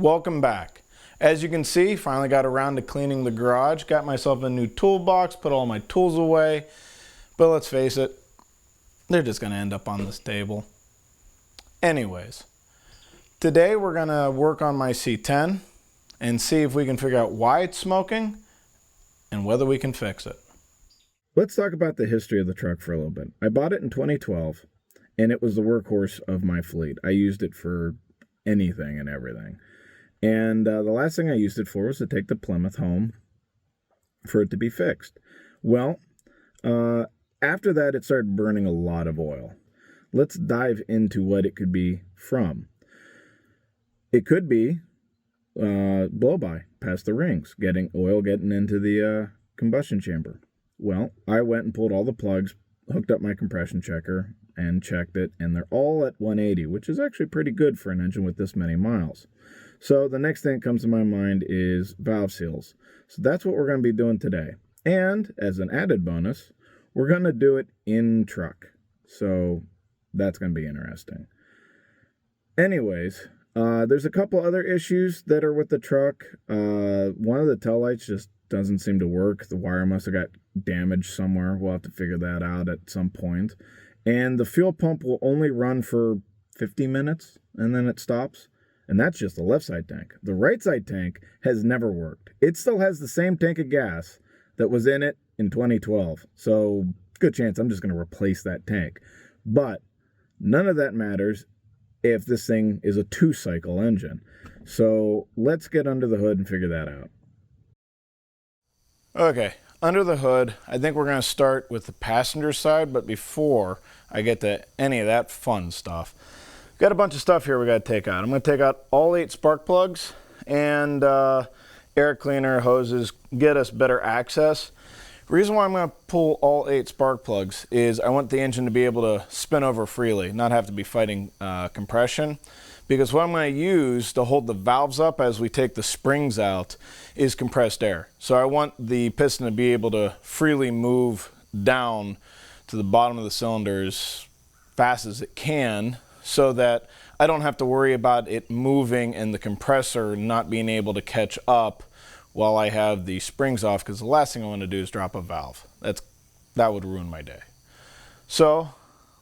welcome back. As you can see, finally got around to cleaning the garage, got myself a new toolbox, put all my tools away, but let's face it, they're just gonna end up on this table. Anyways, today we're gonna work on my C10 and see if we can figure out why it's smoking and whether we can fix it. Let's talk about the history of the truck for a little bit. I bought it in 2012 and it was the workhorse of my fleet. I used it for anything and everything. And the last thing I used it for was to take the Plymouth home for it to be fixed. Well, after that, it started burning a lot of oil. Let's dive into what it could be from. It could be blow-by, past the rings, oil getting into the combustion chamber. Well, I went and pulled all the plugs, hooked up my compression checker, and checked it, and they're all at 180, which is actually pretty good for an engine with this many miles. So the next thing that comes to my mind is valve seals. So that's what we're going to be doing today. And as an added bonus, we're going to do it in truck. So that's going to be interesting. Anyways, there's a couple other issues that are with the truck. One of the taillights just doesn't seem to work. The wire must have got damaged somewhere. We'll have to figure that out at some point. And the fuel pump will only run for 50 minutes and then it stops. And that's just the left side tank. The right side tank has never worked. It still has the same tank of gas that was in it in 2012. So good chance I'm just going to replace that tank. But none of that matters if this thing is a 2-cycle engine. So let's get under the hood and figure that out. Okay, under the hood, I think we're going to start with the passenger side, but before I get to any of that fun stuff, got a bunch of stuff here we got to take out. I'm going to take out all 8 spark plugs and air cleaner hoses, get us better access. The reason why I'm going to pull all 8 spark plugs is I want the engine to be able to spin over freely, not have to be fighting compression. Because what I'm going to use to hold the valves up as we take the springs out is compressed air. So I want the piston to be able to freely move down to the bottom of the cylinder as fast as it can, so that I don't have to worry about it moving and the compressor not being able to catch up while I have the springs off, because the last thing I want to do is drop a valve. That would ruin my day. So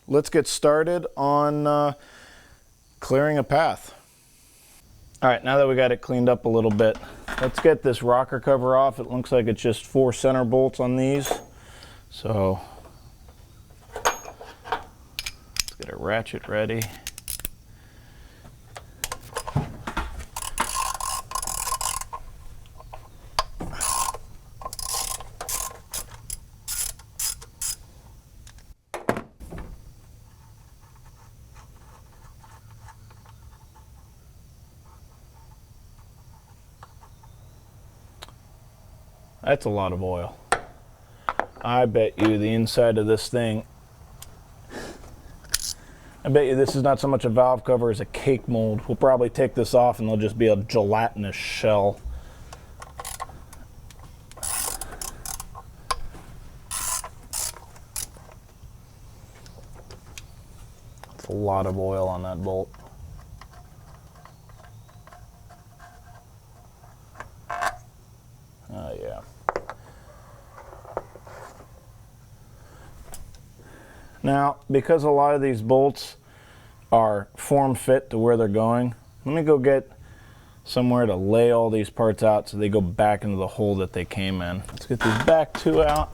let's get started on clearing a path. All right, now that we got it cleaned up a little bit, let's get this rocker cover off. It looks like it's just 4 center bolts on these. So let's get a ratchet ready. That's a lot of oil. I bet you the inside of this thing, I bet you this is not so much a valve cover as a cake mold. We'll probably take this off and there'll just be a gelatinous shell. That's a lot of oil on that bolt. Oh yeah. Now, because a lot of these bolts are form fit to where they're going, let me go get somewhere to lay all these parts out so they go back into the hole that they came in. Let's get these back 2 out.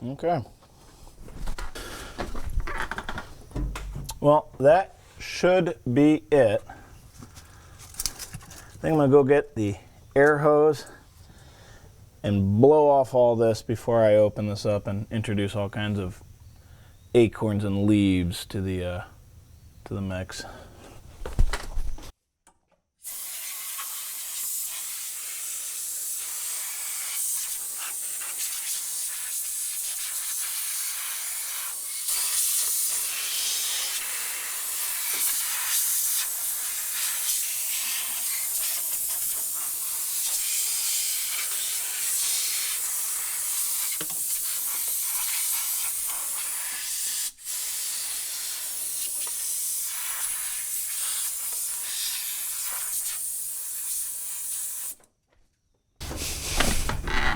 Okay. Well, that should be it. I think I'm gonna go get the air hose and blow off all this before I open this up and introduce all kinds of acorns and leaves to the mix.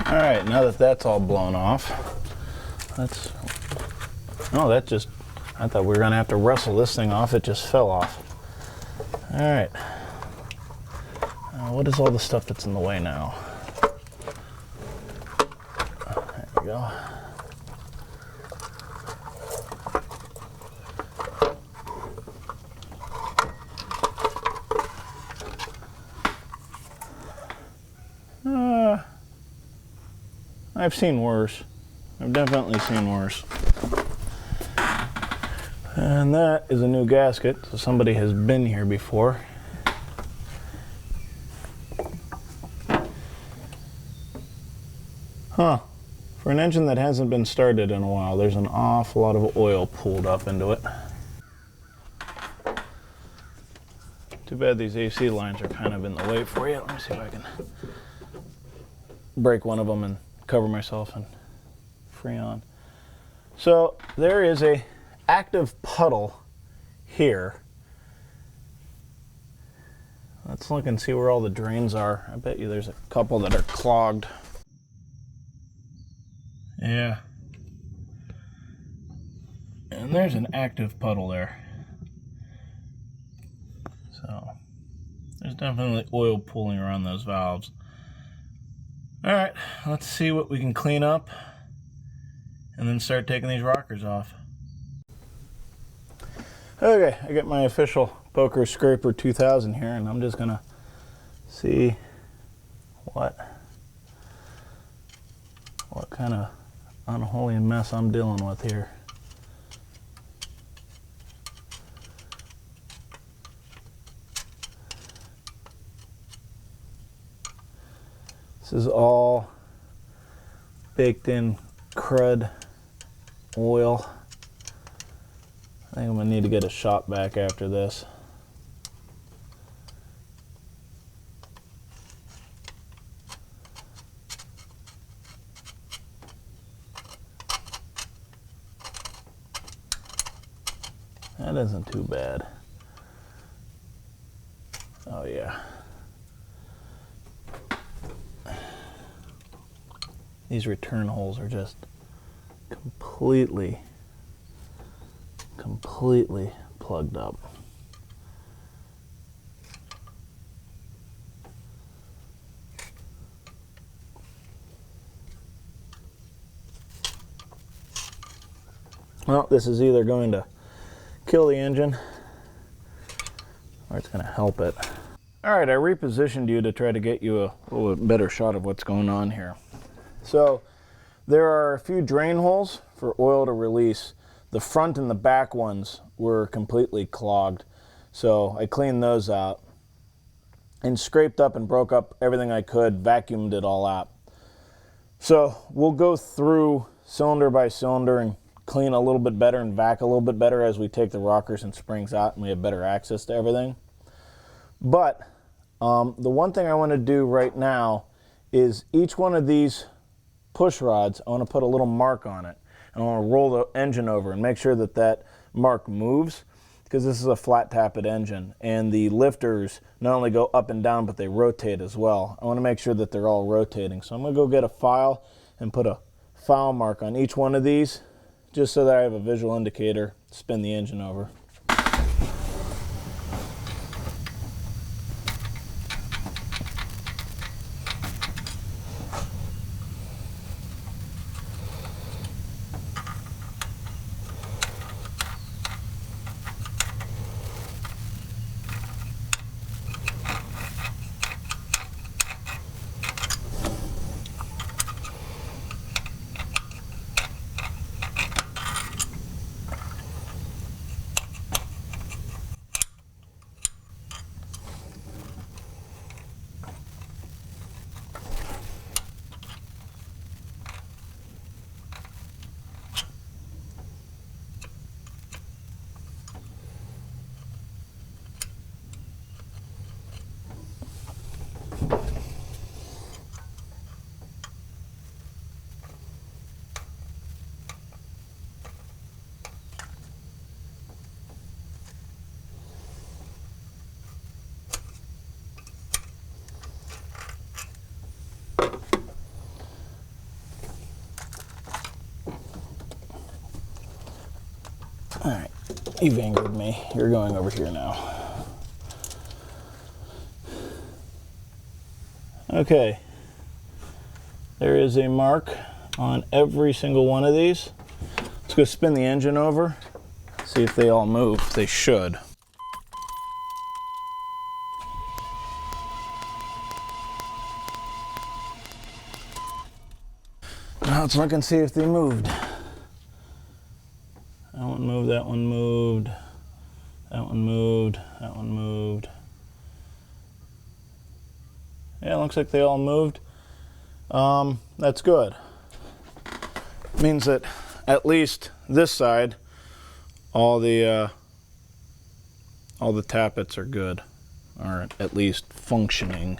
All right, now that that's all blown off, I thought we were gonna have to wrestle this thing off. It just fell off. All right, what is all the stuff that's in the way now? There we go. I've seen worse. I've definitely seen worse. And that is a new gasket, so somebody has been here before. Huh. For an engine that hasn't been started in a while, there's an awful lot of oil pooled up into it. Too bad these AC lines are kind of in the way for you. Let me see if I can break one of them and cover myself in Freon. So there is a active puddle here. Let's look and see where all the drains are. I bet you there's a couple that are clogged. Yeah. And there's an active puddle there. So there's definitely oil pooling around those valves. All right, let's see what we can clean up and then start taking these rockers off. Okay, I got my official Poker Scraper 2000 here, and I'm just gonna see what kind of unholy mess I'm dealing with here. This is all baked in crud oil. I think I'm gonna need to get a shop vac after this. That isn't too bad. Oh yeah. These return holes are just completely plugged up. Well, this is either going to kill the engine or it's going to help it. All right, I repositioned you to try to get you a little bit better shot of what's going on here. So there are a few drain holes for oil to release. The front and the back ones were completely clogged. So I cleaned those out and scraped up and broke up everything I could, vacuumed it all out. So we'll go through cylinder by cylinder and clean a little bit better and vac a little bit better as we take the rockers and springs out and we have better access to everything. But the one thing I want to do right now is each one of these push rods, I want to put a little mark on it. And I want to roll the engine over and make sure that that mark moves, because this is a flat tappet engine and the lifters not only go up and down but they rotate as well. I want to make sure that they're all rotating. So I'm going to go get a file and put a file mark on each one of these just so that I have a visual indicator to spin the engine over. All right, you've angered me. You're going over here now. Okay, there is a mark on every single one of these. Let's go spin the engine over, see if they all move. They should. Now let's look and see if they moved. That one moved, that one moved, that one moved, that one moved. Yeah, it looks like they all moved. That's good. Means that at least this side, all the tappets are good, or at least functioning.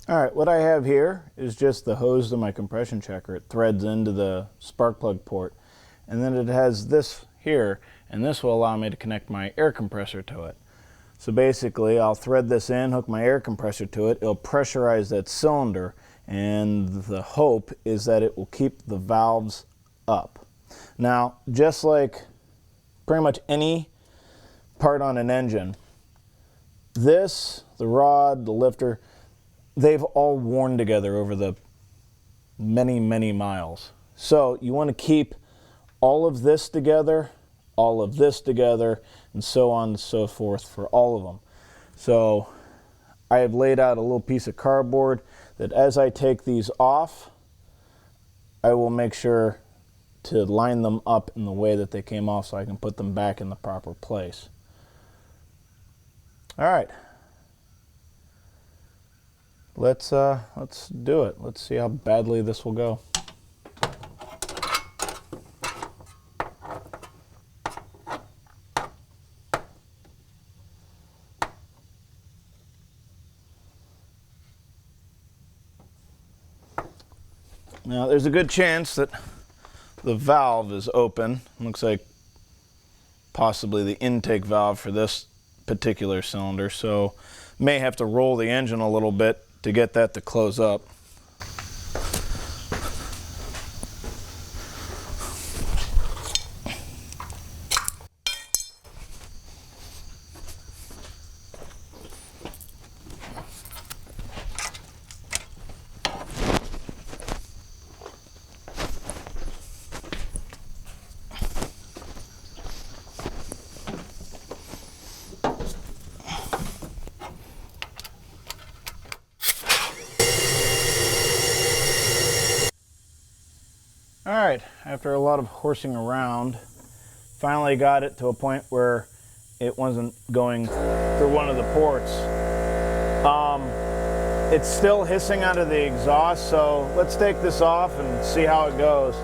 All right, what I have here is just the hose to my compression checker. It threads into the spark plug port, and then it has this here, and this will allow me to connect my air compressor to it. So basically, I'll thread this in, hook my air compressor to it, it'll pressurize that cylinder, and the hope is that it will keep the valves up. Now, just like pretty much any part on an engine, this, the rod, the lifter, they've all worn together over the many, many miles. So you want to keep all of this together, all of this together, and so on and so forth for all of them. So I have laid out a little piece of cardboard that as I take these off, I will make sure to line them up in the way that they came off so I can put them back in the proper place. All right. Let's do it. Let's see how badly this will go. Now there's a good chance that the valve is open. Looks like possibly the intake valve for this particular cylinder, so may have to roll the engine a little bit to get that to close up. Alright, after a lot of horsing around, finally got it to a point where it wasn't going through one of the ports. It's still hissing out of the exhaust, so let's take this off and see how it goes.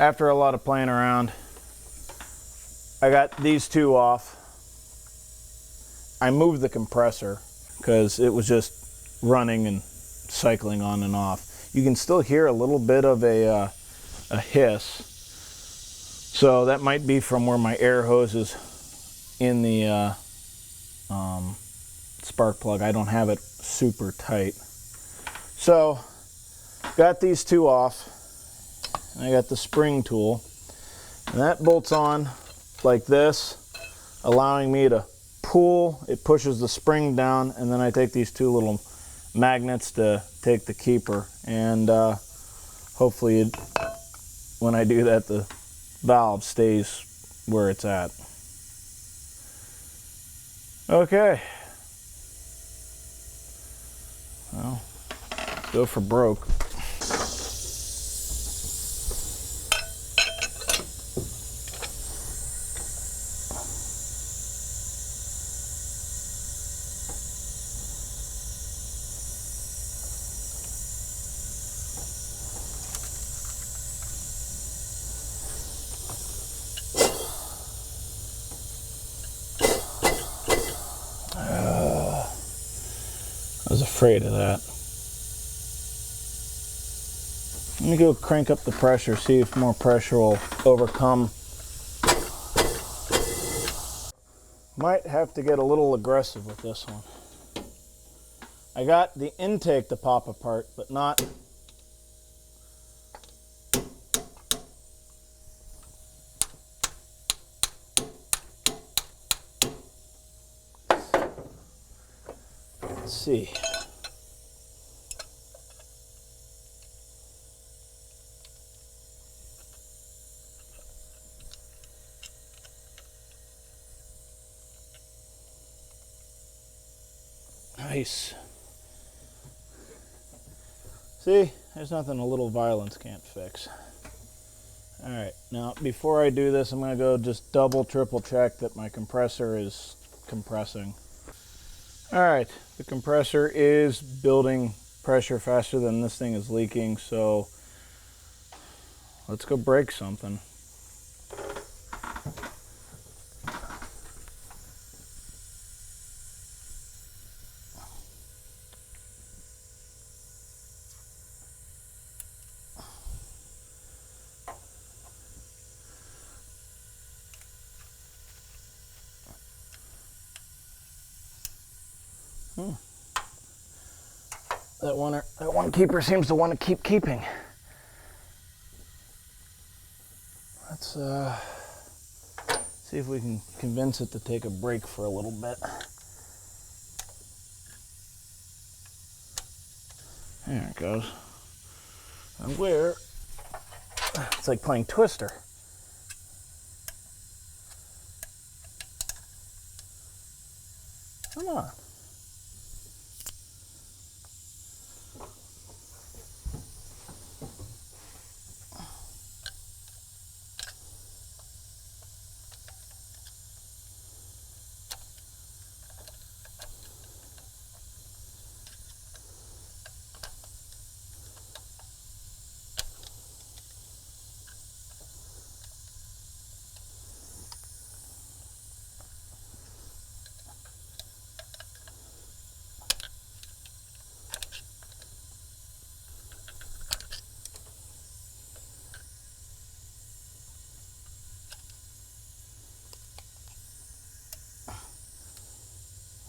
After a lot of playing around, I got these two off. I moved the compressor because it was just running and cycling on and off. You can still hear a little bit of a hiss. So that might be from where my air hose is in the spark plug. I don't have it super tight. So got these two off. I got the spring tool, and that bolts on like this, allowing me to pull. It pushes the spring down, and then I take these two little magnets to take the keeper, and hopefully when I do that, the valve stays where it's at. Okay, Well, let's go for broke. I was afraid of that. Let me go crank up the pressure, see if more pressure will overcome. Might have to get a little aggressive with this one. I got the intake to pop apart, but not. Let's see. Nice. See, there's nothing a little violence can't fix. All right, now before I do this, I'm gonna go just double, triple check that my compressor is compressing. All right, the compressor is building pressure faster than this thing is leaking, so let's go break something. That one keeper seems to want to keep keeping. Let's see if we can convince it to take a break for a little bit. There it goes. And where? It's like playing Twister. Come on.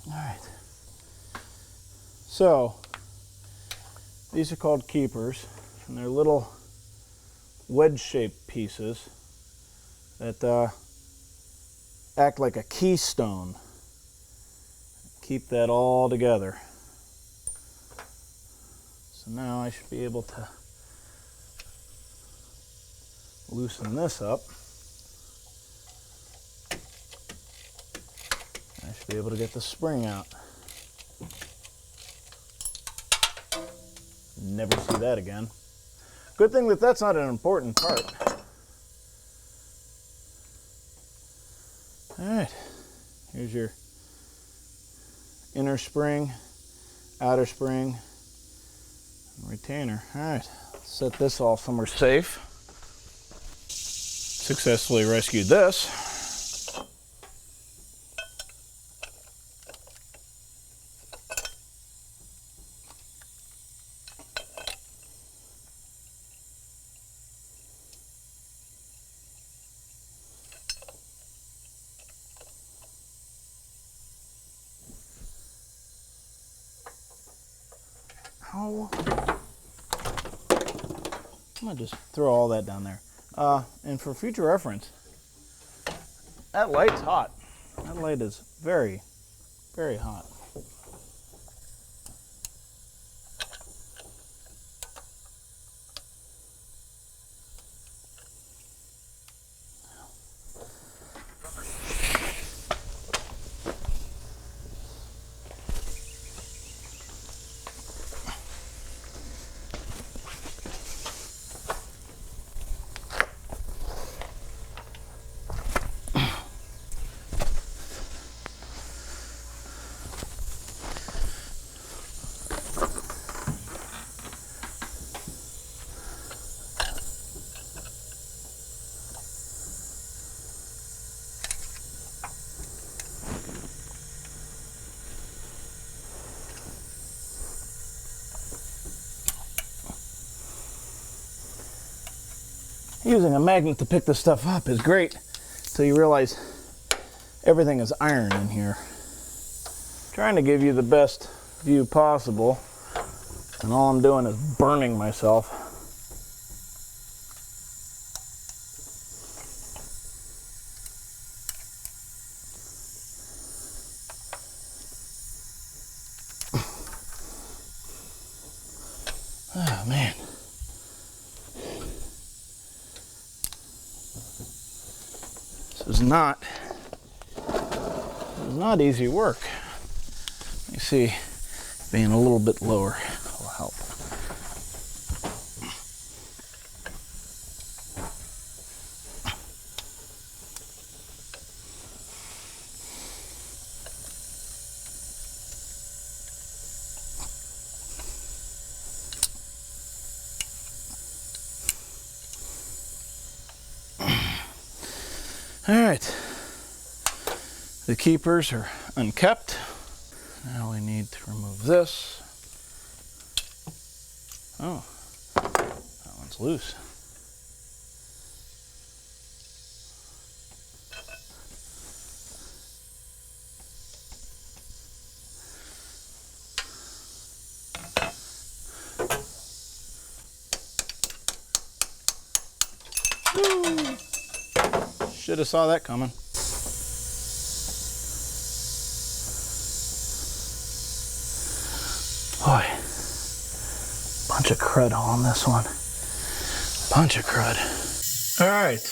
All right. So, these are called keepers, and they're little wedge-shaped pieces that act like a keystone. Keep that all together. So now I should be able to loosen this up. I should be able to get the spring out. Never see that again. Good thing that that's not an important part. All right, here's your inner spring, outer spring, and retainer. All right, let's set this off somewhere safe. Successfully rescued this. I'm gonna just throw all that down there. And for future reference, that light's hot. That light is very, very hot. using a magnet to pick this stuff up is great until you realize everything is iron in here. Trying to give you the best view possible, and all I'm doing is burning myself. Oh man. This is not easy work. Let me see, being a little bit lower will help. All right, the keepers are unkept. Now we need to remove this. Oh, that one's loose. Should have saw that coming. Boy, bunch of crud on this one. Bunch of crud. All right,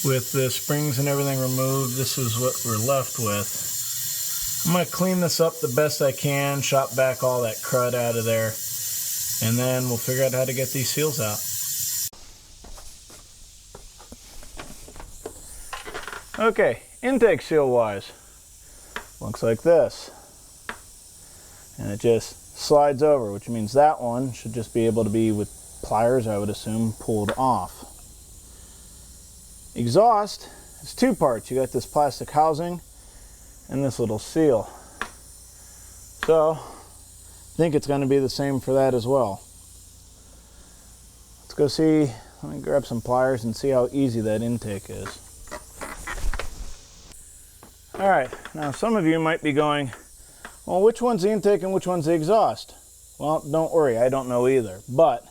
with the springs and everything removed, this is what we're left with. I'm gonna clean this up the best I can, chop back all that crud out of there, and then we'll figure out how to get these seals out. Okay, intake seal wise, looks like this. And it just slides over, which means that one should just be able to be, with pliers I would assume, pulled off. Exhaust is two parts. You got this plastic housing and this little seal. So I think it's going to be the same for that as well. Let's go see, let me grab some pliers and see how easy that intake is. All right, now some of you might be going, well, which one's the intake and which one's the exhaust? Well, don't worry, I don't know either. But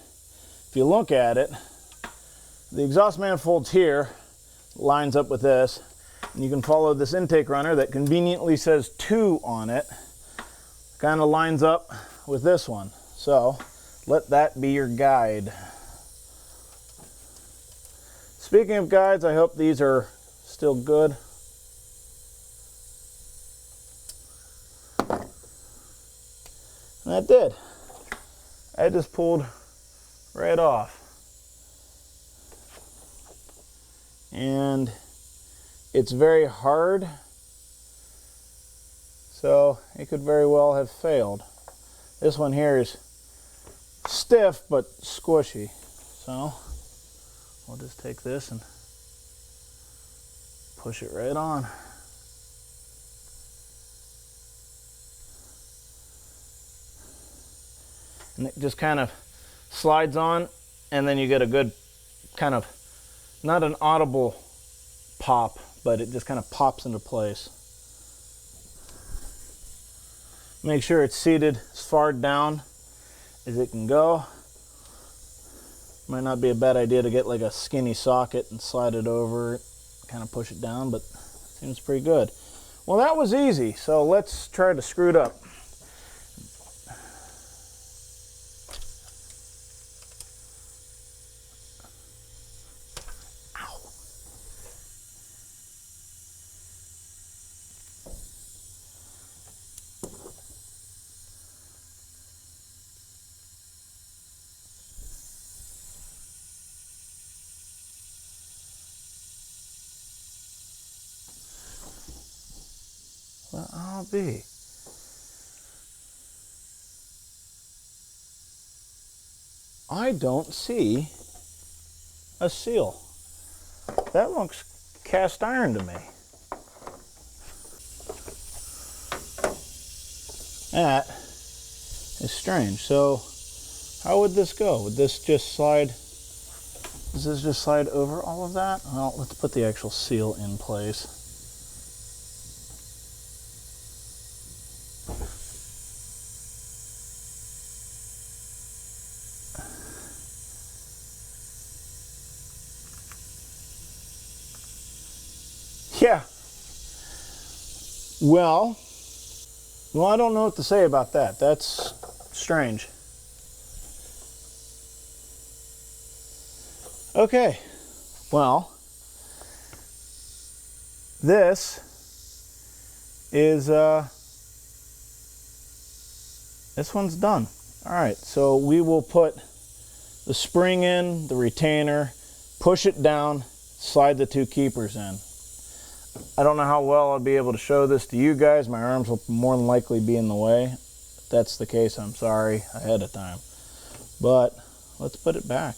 if you look at it, the exhaust manifold's here, lines up with this, and you can follow this intake runner that conveniently says 2 on it, kind of lines up with this one. So let that be your guide. Speaking of guides, I hope these are still good. And that did. I just pulled right off. And it's very hard, so it could very well have failed. This one here is stiff but squishy. So we'll just take this and push it right on. And it just kind of slides on, and then you get a good kind of, not an audible pop, but it just kind of pops into place. Make sure it's seated as far down as it can go. Might not be a bad idea to get like a skinny socket and slide it over, kind of push it down, but it seems pretty good. Well, that was easy, so let's try to screw it up. Well, I'll be. I don't see a seal. That looks cast iron to me. That is strange. So how would this go? Would this just slide Does this just slide over all of that? Well, let's put the actual seal in place. Yeah. Well, I don't know what to say about that. That's strange. Okay. Well, this is this one's done. All right. So we will put the spring in, the retainer, push it down, slide the two keepers in. I don't know how well I'll be able to show this to you guys. My arms will more than likely be in the way. If that's the case, I'm sorry ahead of time. But let's put it back.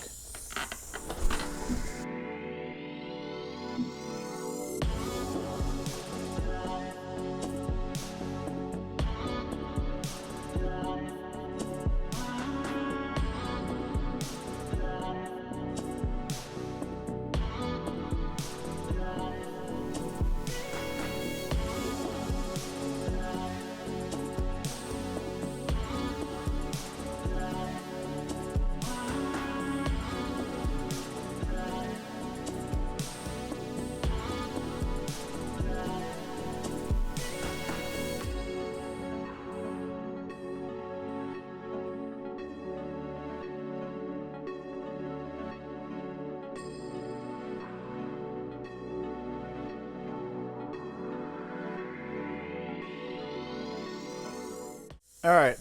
All right,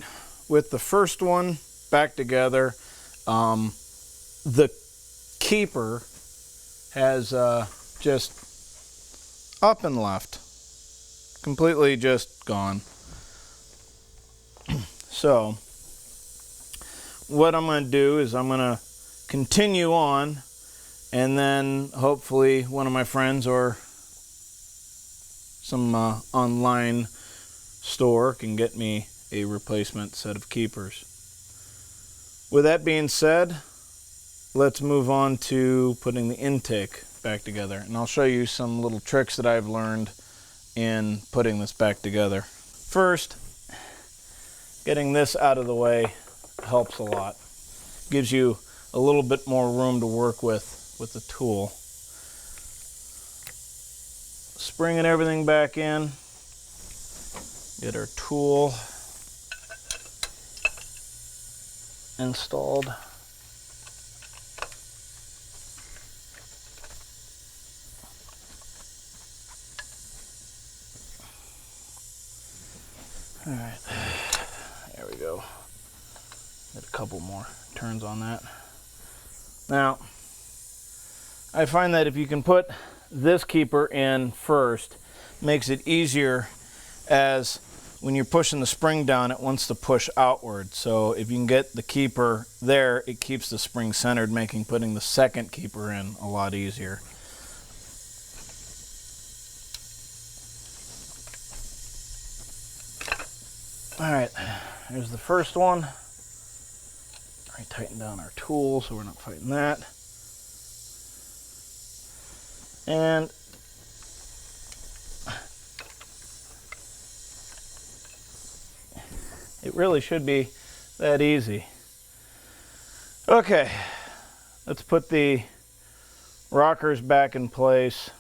with the first one back together, the keeper has just up and left, completely just gone. So what I'm going to do is I'm going to continue on, and then hopefully one of my friends or some online store can get me a replacement set of keepers. With that being said, let's move on to putting the intake back together, and I'll show you some little tricks that I've learned in putting this back together. First, getting this out of the way helps a lot. Gives you a little bit more room to work with the tool. Springing everything back in. Get our tool installed. All right, there we go. Get a couple more turns on that. Now, I find that if you can put this keeper in first, makes it easier, as when you're pushing the spring down, it wants to push outward. So if you can get the keeper there, it keeps the spring centered, making putting the second keeper in a lot easier. All right, here's the first one. All right, tighten down our tool so we're not fighting that. And it really should be that easy. Okay, let's put the rockers back in place,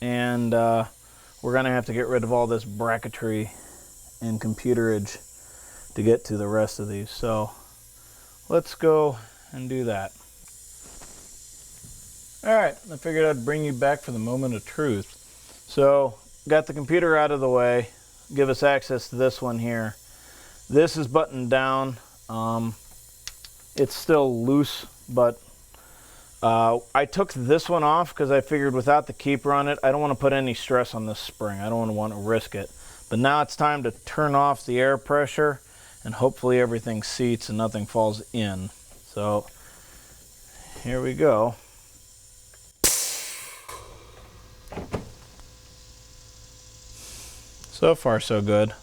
and we're gonna have to get rid of all this bracketry and computerage to get to the rest of these. So let's go and do that. All right, I figured I'd bring you back for the moment of truth. So got the computer out of the way, give us access to this one here. This is buttoned down. It's still loose, but I took this one off because I figured without the keeper on it, I don't want to put any stress on this spring. I don't want to risk it. But now it's time to turn off the air pressure, and hopefully everything seats and nothing falls in. So here we go. So far, so good.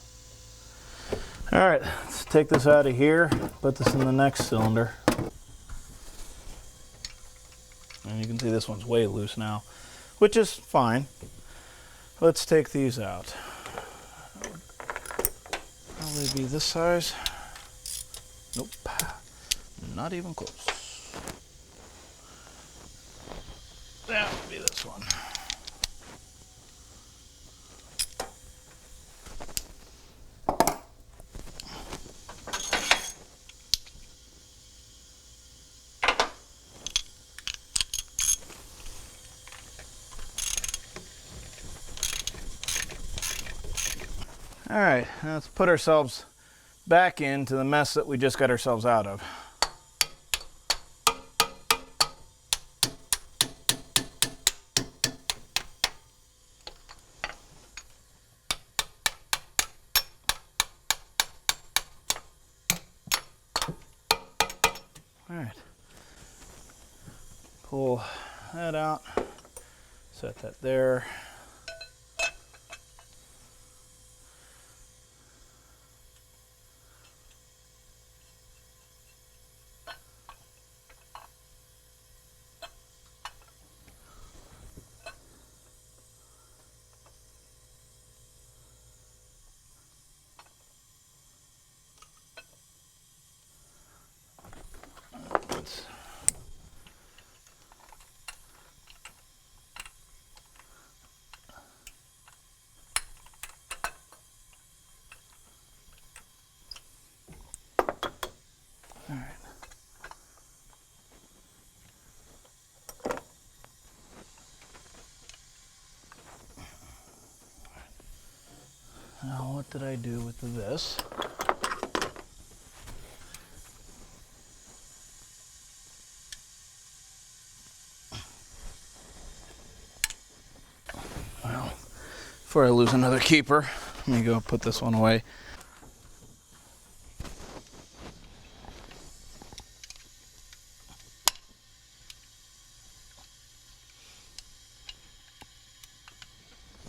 All right, let's take this out of here, put this in the next cylinder. see this one's way loose now, which is fine. Let's take these out. Probably be this size. Nope, not even close. That would be this one. All right, now let's put ourselves back into the mess that we just got ourselves out of. All right, pull that out, set that there. All right. Now what did I do with this? Well, before I lose another keeper, let me go put this one away.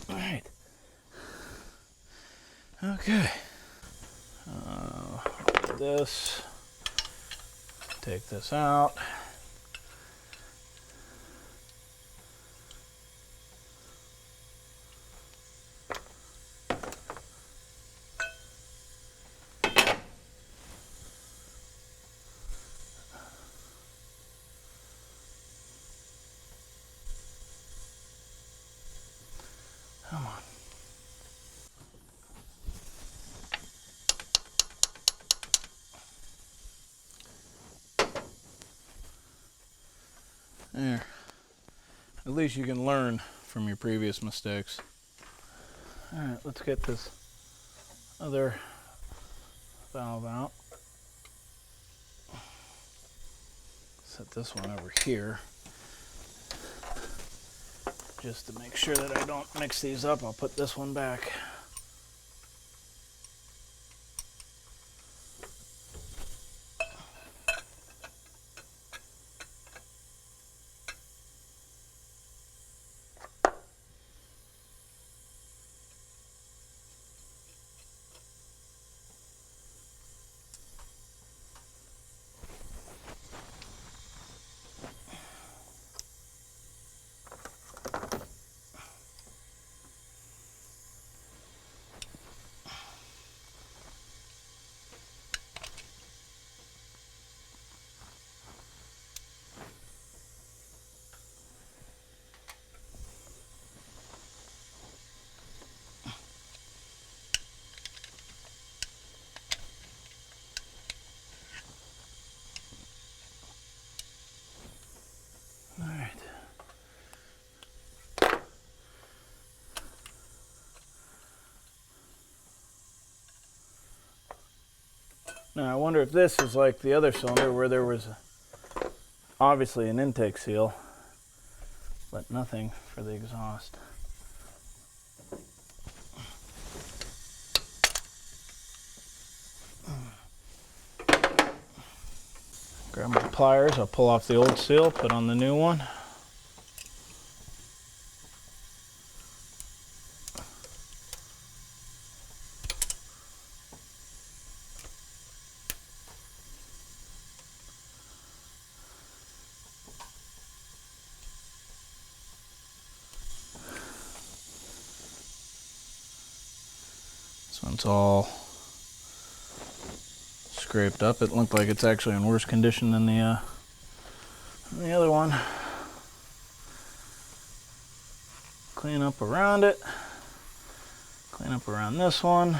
All right. Okay. This. Take this out. Come on. There. At least you can learn from your previous mistakes. All right, let's get this other valve out. Set this one over here. Just to make sure that I don't mix these up, I'll put this one back. All right. Now I wonder if this is like the other cylinder where there was obviously an intake seal, but nothing for the exhaust. Grab my pliers, I'll pull off the old seal, put on the new one. This one's all scraped up. It looked like it's actually in worse condition than the other one. Clean up around it. Clean up around this one.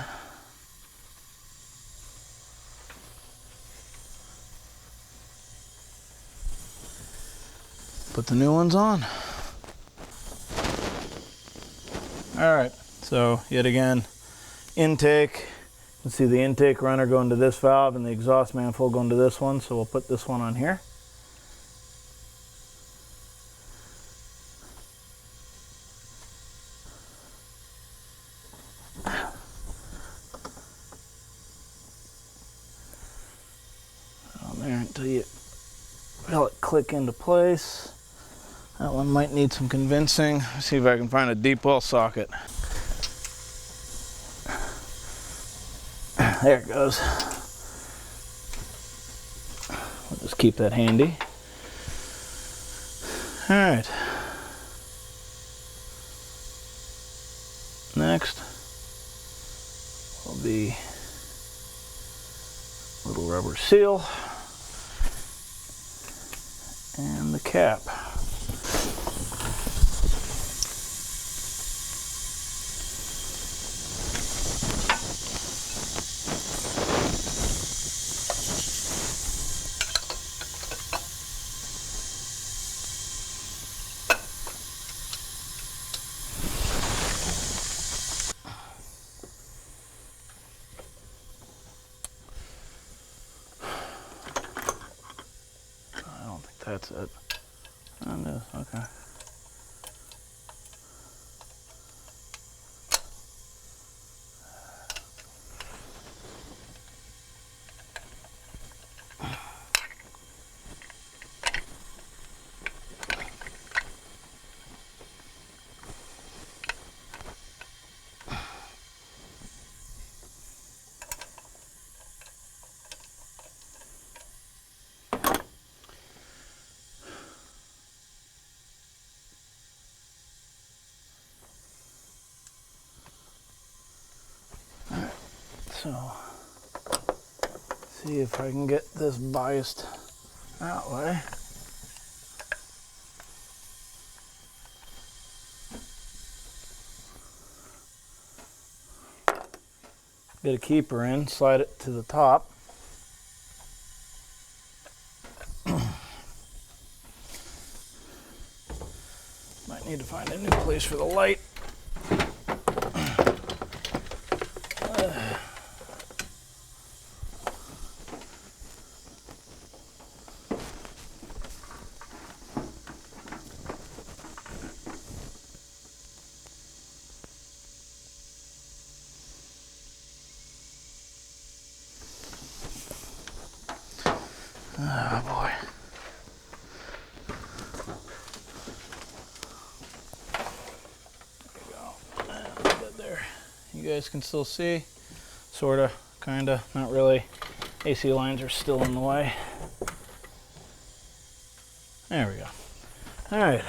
Put the new ones on. Alright, so yet again, intake. You can see the intake runner going to this valve and the exhaust manifold going to this one, so we'll put this one on here. On there until you feel it click into place. That one might need some convincing. Let's see if I can find a deep well socket. There it goes. We'll just keep that handy. All right. Next will be a little rubber seal and the cap. That's it. Oh, no, okay. So, see if I can get this biased that way. Get a keeper in, slide it to the top. Might need to find a new place for the light. Oh boy. There we go. And a little bit there. You guys can still see. Sorta, kinda, not really. AC lines are still in the way. There we go. Alright.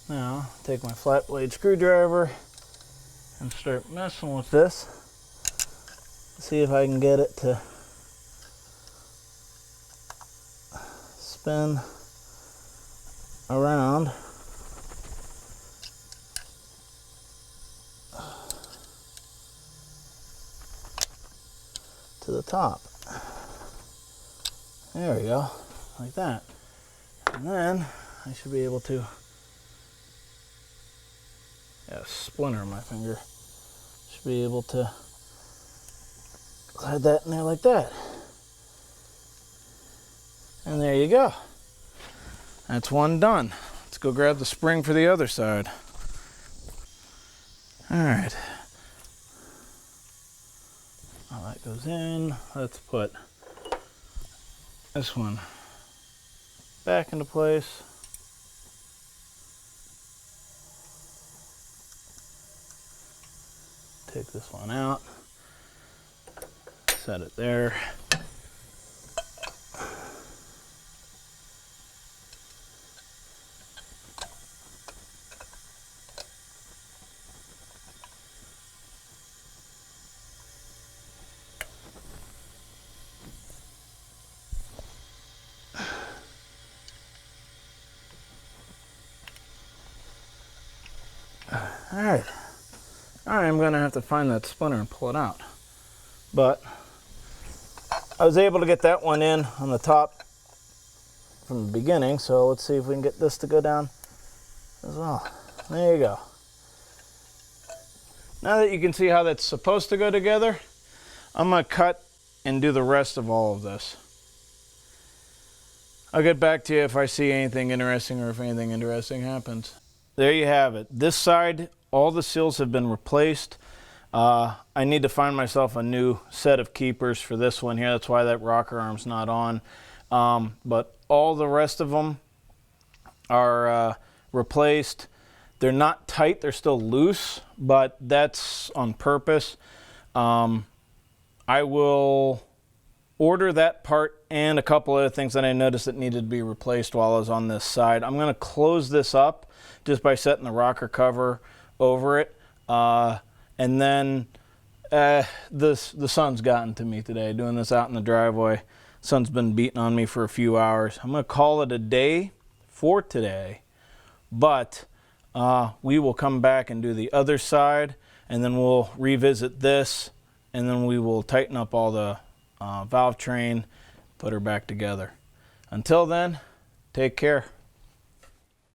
Now, take my flat blade screwdriver and start messing with this. See if I can get it to spin around to the top. There we go, like that. And then I should be able to, splinter in my finger. Should be able to slide that in there like that. And there you go. That's one done. Let's go grab the spring for the other side. All right. All that goes in. Let's put this one back into place. Take this one out. Set it there. Alright. I'm going to have to find that splinter and pull it out. But I was able to get that one in on the top from the beginning, so let's see if we can get this to go down as well. There you go. Now that you can see how that's supposed to go together, I'm going to cut and do the rest of all of this. I'll get back to you if I see anything interesting or if anything interesting happens. There you have it. This side, all the seals have been replaced. I need to find myself a new set of keepers for this one here. That's why that rocker arm's not on. But all the rest of them are replaced. They're not tight, they're still loose, but that's on purpose. I will order that part and a couple other things that I noticed that needed to be replaced while I was on this side. I'm going to close this up just by setting the rocker cover over it. And then the sun's gotten to me today, doing this out in the driveway. Sun's been beating on me for a few hours. I'm going to call it a day for today, but we will come back and do the other side, and then we'll revisit this, and then we will tighten up all the valve train, put her back together. Until then, take care.